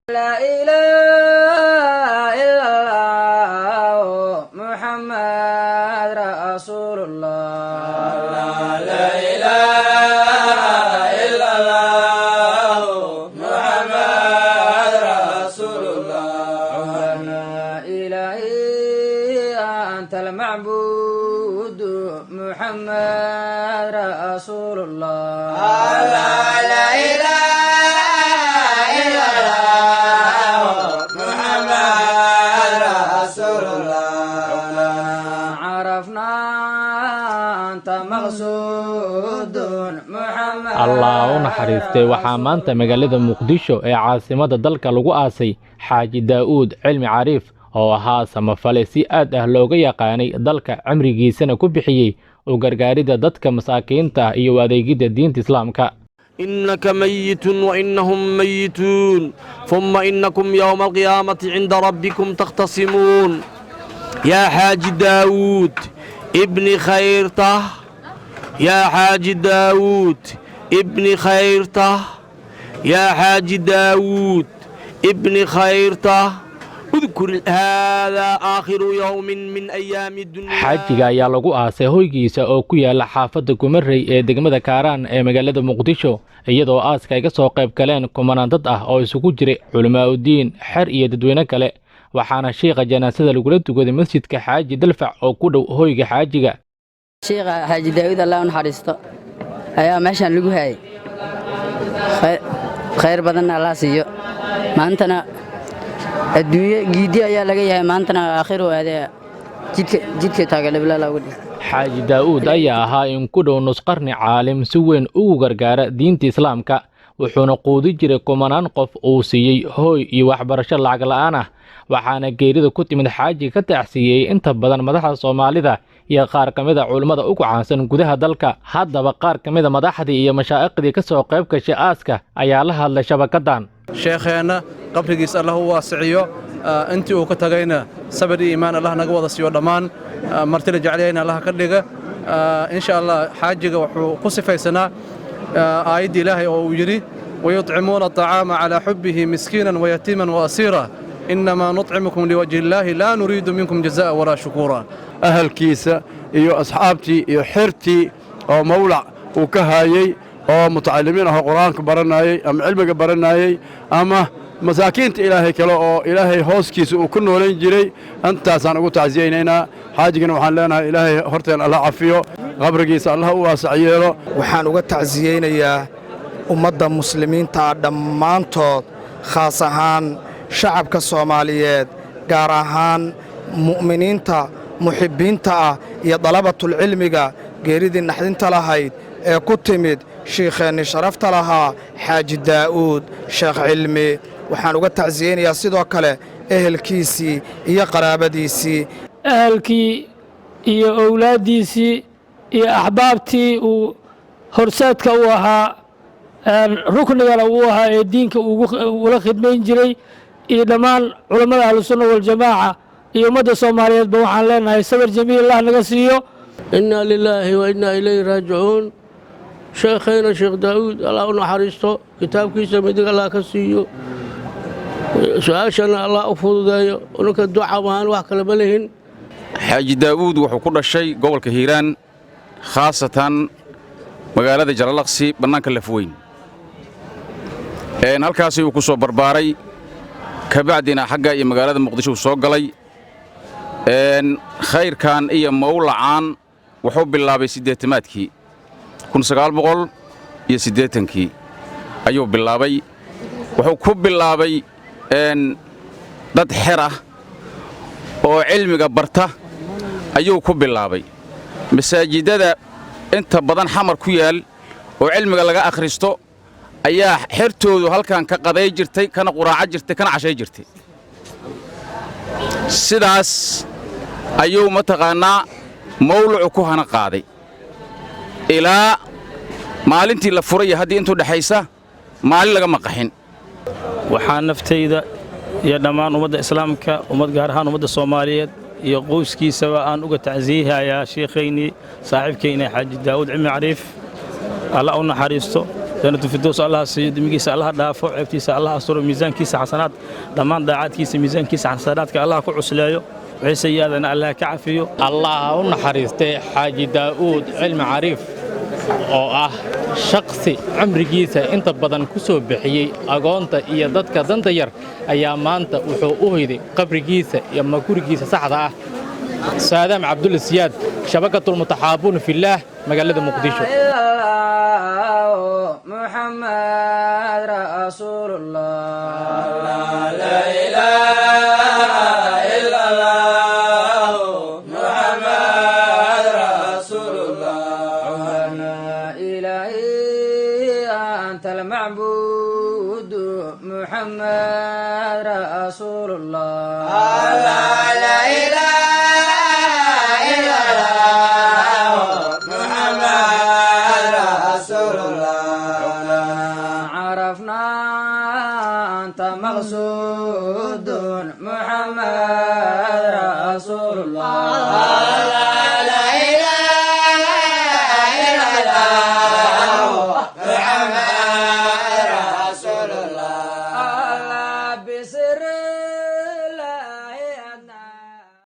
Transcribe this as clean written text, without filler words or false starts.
لا إله إلا الله محمد رسول الله لا إله إلا الله محمد رسول الله لا إلهي أنت المعبود محمد رسول الله لا إله allah u naxariistay waxaa maanta magaalada muqdisho ee caasimadda dalka lagu aasay xaaji daa'uud cilmi cariif oo ahaa samafale si aad ah looga yaqaanay dalka cimrigiisana ku bixiyey u gargaaridda dadka masaakiinta iyo adeegidda diinta islaamka. إنك ميت وإنهم ميتون ثم إنكم يوم القيامة عند ربكم تختصمون يا حاج داود ابن خيرته يا حاج داود ابن خيرته يا حاج داود ابن خيرته اذكر هذا آخر يوم من أيام الدنيا. xaajiga ayaa lagu aasay hoygiisa oo ku yaala xaafadda Gumarey ee degmada Kaaraan ee magaalada Muqdisho iyadoo aaska ay ka soo qayb galeen kumanaan dad ah oo isugu jiray culamaa u diin xer iyo dadweyne kale waxaana sheekha janaasada lagula tukaday masjidka xaaji dalfac oo ku dhow hoyga xaajiga. sheekha xaaji daawud allah u naxariisto ayaa meeshan lagu hayay khayr badan Allah siiyo maantana adduunyo giidi ayaa laga yahay maantana aakhiru aadaya jidka taageero bilaa lagu dhigay. xaaji daa'uud ayaa ahaa in ku dhow nus qarni caalim si weyn ugu gargaara diinta islaamka wuxuuna quudi jiray kumanaan qof uu siiyey hooy iyo waxbarasho lacag la'aan ah waxaana geerida ku timid xaaji ka tacsiiyey inta badan madaxda Soomaalida iyo qaar ka mid ah culimada ugu caansan gudaha dalka. haddaba qaar ka mid ah madaxdii iyo mashaayiqdii ka soo qayb gashay aaska ayaa la hadlay shabakadan. sheekheena qabrigiisa Allah u waasiciyo intii uu ka tagayna sabir iyo iimaan Allah naga wada siiyo dhammaan martida jacayna Allah ka dhiga insha Allah xaajiga wuxuu ku sifaysanaa aayadii Ilaahay oo uu yiri ويطعمون الطعام على حبه مسكينا ويتيما وأسيرا إنما نطعمكم لوجه الله لا نريد منكم جزاء ولا شكورا. أهل كيسة إيو أصحابتي إيو حرتي أو مولع وكهايي أو متعلمين أو قرآن كبرناي أم علمك برناي أما مساكين إلهي كلا أو إلهي هوس كيس وكنا ولين جري أنت سنقول تعزييننا حاجة وحنا إلهي هرتين الله عفيه غبرقيس الله واسعيره وحنا وقت تعزيين يا ummadda muslimiinta dhammaantood khaas ahaan shacabka Soomaaliyeed gaar ahaan mu'miniinta muxibbiinta ah iyo dalabatul cilmiga geeridii naxdinta lahayd ee ku timid sheekheeni sharafta lahaa xaaji daa'uud sheekh cilmi waxaan uga tacsiyeynayaa sidoo kale ehelkiisii iyo qaraabadiisii ehelkii iyo awlaadiisii iyo axbaabtii uu horseedka u ahaa ruknigana uu ahaa ee diinka ula khidmayn jiray iyo dhammaan culammada ahlusunna waljamaaca iyo ummadda Soomaaliyeedba waxaan leenahay sabir jamiil Allah naga siiyo. inna lillahi wa inna ilayhi raaji'uun. sheekheena sheekh daa'uud Allah u naxariisto kitaabkiisa midig Allah ka siiyo su'aashana Allah u fududeeyo unka duca waan wax kale ma lehin. xaaji daa'uud wuxuu ku dhashay gobolka Hiiraan khaasatan magaalada Jalalaqsi bannaanka Lafweyn halkaas uu ku soo barbaaray ka bacdina xagga iyo magaalada Muqdisho soo galay khayrkan iyo mawlacaan wuxuu bilaabay 80-maadkii 1980kii ayuu bilaabay wuxuu ku bilaabay dad xer ah oo cilmiga barta ayuu ku bilaabay masaajidada inta badan xamar ku yaal oo cilmiga laga akhristo ayaa xirtoodu halkan ka qaday jirtay kana quraaca jirtay kana cashay jirtay sidaas ayuu mataqaanaa mawlucu ku hana qaaday ilaa maalintii la furay haddii intuu dhaxaysa maalin laga maqaxin. waxaan naftayda iyo dhammaan ummadda islaamka gaar ahaan ummadda Soomaaliyeed iyo qoyskiisaba aan uga tacsiihayaa sheekheeni saaxiibkeena xaaji daa'uud cilmi cariif Allah u naxariisto جنة الفردوس الله سيد ميجيس الله دافع عبتيس الله أسر ميزان كيس حسنات ضمان ضاعات كيس ميزان كيس حسنات كالله كعسلايو وعيسيادنا الله كعفيو الله ونحرسته حاج داود علم عريف oo ah shakhsi cumrigiisa inta badan ku soo bixiyay agoonta iyo dadka danta yar ayaa maanta wuxuu u hoyday qabrigiisa iyo magurigiisa saxda ah saadam cabdul siyaad shabakatul mutaxaabuun fillah magaalada muqdisho محمد رسول الله لا إله إلا الله محمد رسول الله عمرنا إلهي أنت المعبود محمد رسول الله لا إله إلا الله محمد رسول الله عرفنا أنت مقصود محمد رسول الله